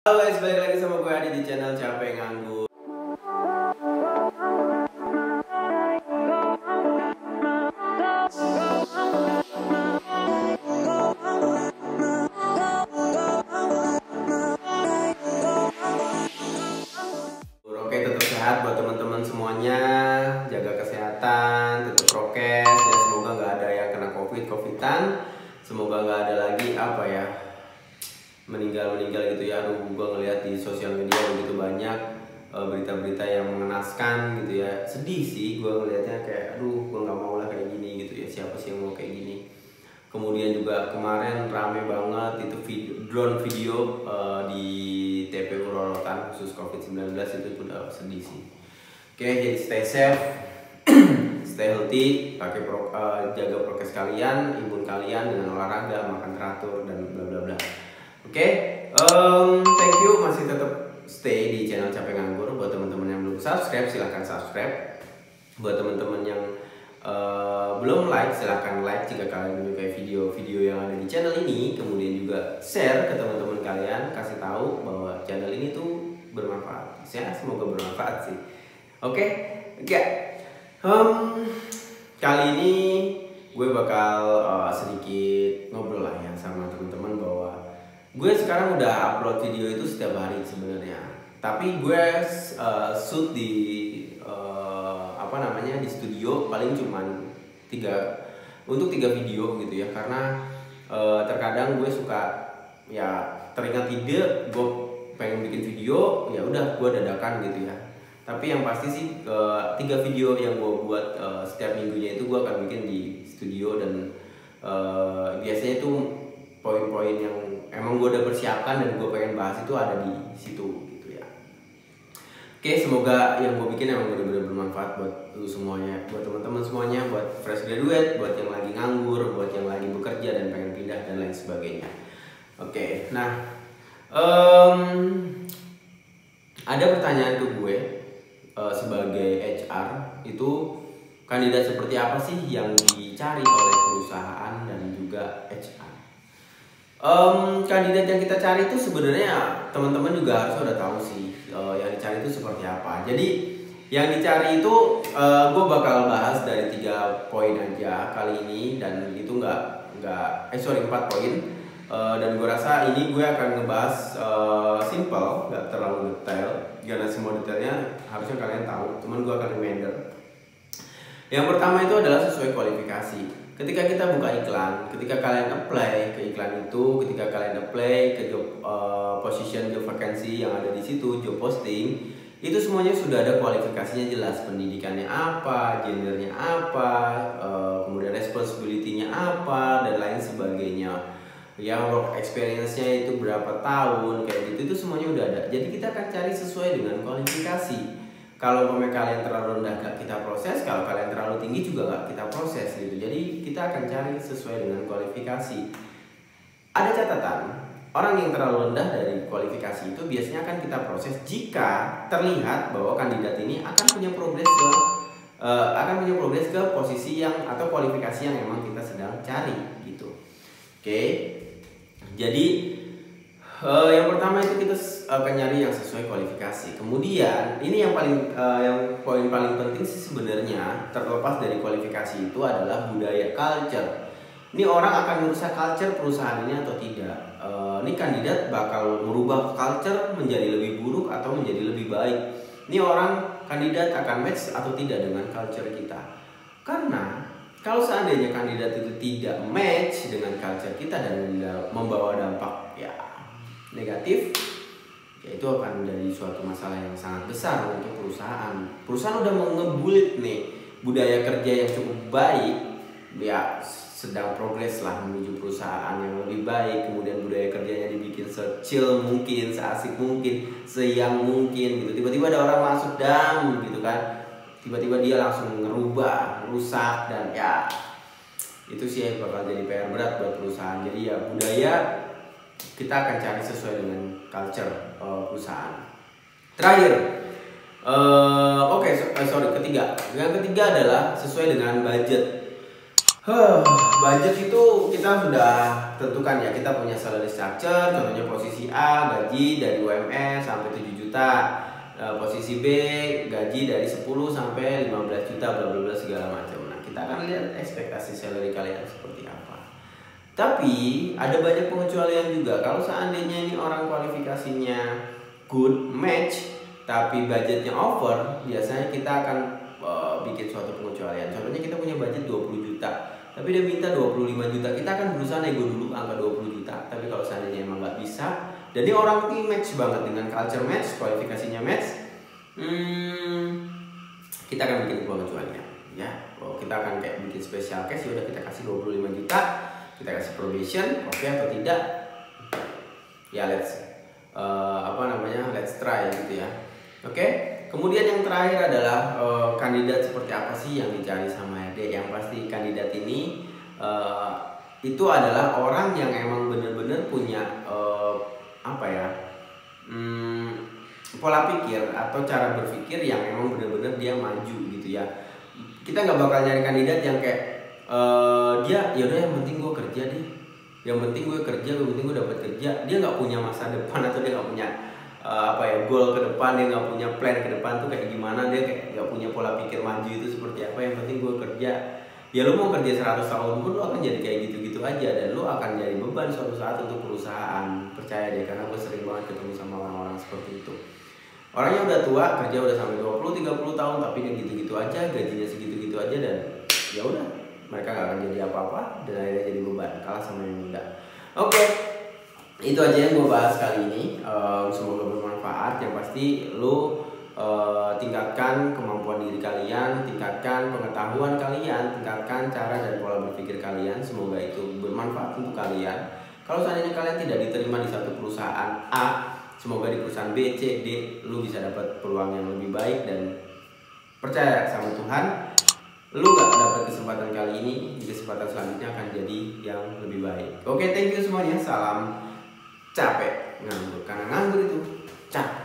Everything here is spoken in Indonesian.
Halo guys, balik lagi sama gue Adi di channel Capek Nganggur. Oke, tetap sehat buat teman-teman semuanya, jaga kesehatan, tetap prokes, ya semoga nggak ada yang kena covidan, semoga nggak ada lagi meninggal gitu ya. Aduh, gue ngeliat di sosial media begitu banyak berita-berita yang mengenaskan gitu ya. Sedih sih gue ngeliatnya, kayak aduh gue nggak mau lah kayak gini gitu ya. Siapa sih yang mau kayak gini? Kemudian juga kemarin rame banget itu drone video di TPU Rorotan khusus COVID-19, itu udah sedih sih. Oke, jadi stay safe, stay healthy, jaga prokes kalian, imun kalian dengan olahraga, makan teratur dan bla bla bla. Oke, thank you, masih tetap stay di channel Capek Nganggur. Buat teman-teman yang belum subscribe, silahkan subscribe. Buat teman-teman yang belum like, silahkan like jika kalian menyukai video-video yang ada di channel ini. Kemudian juga share ke teman-teman kalian, kasih tahu bahwa channel ini tuh bermanfaat. Ya, semoga bermanfaat sih. Oke, kali ini gue bakal sedikit ngobrol lah ya sama teman-teman bahwa gue sekarang udah upload video itu setiap hari sebenarnya. Tapi gue shoot di di studio paling cuman 3 video gitu ya, karena terkadang gue suka ya teringat ide gue pengen bikin video, ya udah gue dadakan gitu ya. Tapi yang pasti sih 3 video yang gue buat setiap minggunya itu gue akan bikin di studio, dan biasanya itu poin-poin yang emang gue udah persiapkan dan gue pengen bahas itu ada di situ gitu ya. Oke, semoga yang gue bikin emang benar-benar bermanfaat buat lu semuanya, buat teman-teman semuanya, buat fresh graduate, buat yang lagi nganggur, buat yang lagi bekerja dan pengen pindah dan lain sebagainya. Oke, nah ada pertanyaan ke gue sebagai HR, itu kandidat seperti apa sih yang dicari oleh perusahaan dan juga HR? Kandidat yang kita cari itu sebenarnya teman-teman juga harus udah tahu sih yang dicari itu seperti apa. Jadi yang dicari itu gue bakal bahas dari 3 poin aja kali ini, dan itu 4 poin. Dan gue rasa ini gue akan ngebahas simple, nggak terlalu detail, karena semua detailnya harusnya kalian tahu, cuman gue akan reminder. Yang pertama itu adalah sesuai kualifikasi. Ketika kita buka iklan, ketika kalian apply ke iklan itu, ketika kalian apply ke job position, job vacancy yang ada di situ, job posting, itu semuanya sudah ada kualifikasinya jelas, pendidikannya apa, gendernya apa, kemudian responsibility-nya apa, dan lain sebagainya. Yang work experience-nya itu berapa tahun, kayak gitu, itu semuanya udah ada. Jadi kita akan cari sesuai dengan kualifikasi. Kalau kalian terlalu rendah gak kita proses, kalau kalian terlalu tinggi juga gak kita proses gitu. Jadi kita akan cari sesuai dengan kualifikasi. Ada catatan, orang yang terlalu rendah dari kualifikasi itu biasanya akan kita proses jika terlihat bahwa kandidat ini akan punya progres ke posisi yang atau kualifikasi yang memang kita sedang cari gitu. Oke. Jadi yang pertama itu kita akan nyari yang sesuai kualifikasi. Kemudian ini yang poin paling penting sih sebenarnya, terlepas dari kualifikasi, itu adalah budaya, culture. Ini orang akan merusak culture perusahaan ini atau tidak? Ini kandidat bakal merubah culture menjadi lebih buruk atau menjadi lebih baik. Ini kandidat akan match atau tidak dengan culture kita. Karena kalau seandainya kandidat itu tidak match dengan culture kita dan membawa dampak negatif, ya itu akan menjadi suatu masalah yang sangat besar untuk perusahaan. Perusahaan udah ngebulit nih budaya kerja yang cukup baik, ya sedang progres lah menuju perusahaan yang lebih baik. Kemudian budaya kerjanya dibikin se-chill mungkin, se-asik mungkin, se-yang mungkin gitu. Tiba-tiba ada orang masuk gitu kan, tiba-tiba dia langsung ngerubah, rusak, dan ya itu sih bakal jadi PR berat buat perusahaan. Jadi ya budaya kita akan cari sesuai dengan culture perusahaan. Terakhir, ketiga. Yang ketiga adalah sesuai dengan budget. Budget itu kita sudah tentukan ya, kita punya salary structure, contohnya posisi A gaji dari UMR sampai 7 juta, posisi B gaji dari 10 sampai 15 juta, bla bla bla segala macam. Nah, kita akan lihat ekspektasi salary kalian seperti apa. Tapi ada banyak pengecualian juga. Kalau seandainya ini orang kualifikasinya good match tapi budgetnya over, biasanya kita akan bikin suatu pengecualian. Contohnya kita punya budget 20 juta, tapi dia minta 25 juta. Kita akan berusaha nego dulu angka 20 juta. Tapi kalau seandainya emang nggak bisa, dan dia orang ini match banget dengan culture match, kualifikasinya match, kita akan bikin pengecualian. Ya, kita akan kayak bikin special case. Udah kita kasih 25 juta, kita kasih probation, oke atau tidak? Ya let's try gitu ya. Oke. Kemudian yang terakhir adalah kandidat seperti apa sih yang dicari sama HRD. Yang pasti kandidat ini itu adalah orang yang emang bener-bener punya pola pikir atau cara berpikir yang emang bener-bener dia maju gitu ya. Kita nggak bakal nyari kandidat yang kayak dia yaudah yang penting gue kerja deh, yang penting gue kerja, yang penting gue dapat kerja. Dia nggak punya masa depan atau dia nggak punya goal ke depan, dia nggak punya plan ke depan tuh kayak gimana, dia kayak nggak punya pola pikir maju itu seperti apa. Yang penting gue kerja, ya lu mau kerja 100 tahun pun lu akan jadi kayak gitu-gitu aja, dan lu akan jadi beban suatu saat untuk perusahaan. Percaya deh, karena gue sering banget ketemu sama orang-orang seperti itu. Orangnya udah tua, kerja udah sampai 20-30 tahun, tapi dia gitu-gitu aja, gajinya segitu-gitu aja, dan ya udah mereka nggak akan jadi apa-apa dan akhirnya jadi beban, kalah sama yang muda. Oke. Itu aja yang gue bahas kali ini. Semoga bermanfaat. Yang pasti lu tingkatkan kemampuan diri kalian, tingkatkan pengetahuan kalian, tingkatkan cara dan pola berpikir kalian. Semoga itu bermanfaat untuk kalian. Kalau seandainya kalian tidak diterima di satu perusahaan A, semoga di perusahaan B, C, D lu bisa dapat peluang yang lebih baik, dan percaya sama Tuhan, lu gak dapat kesempatan kali ini, di kesempatan selanjutnya akan jadi yang lebih baik. Oke, thank you semuanya. Salam capek nganggur, karena nganggur itu capek.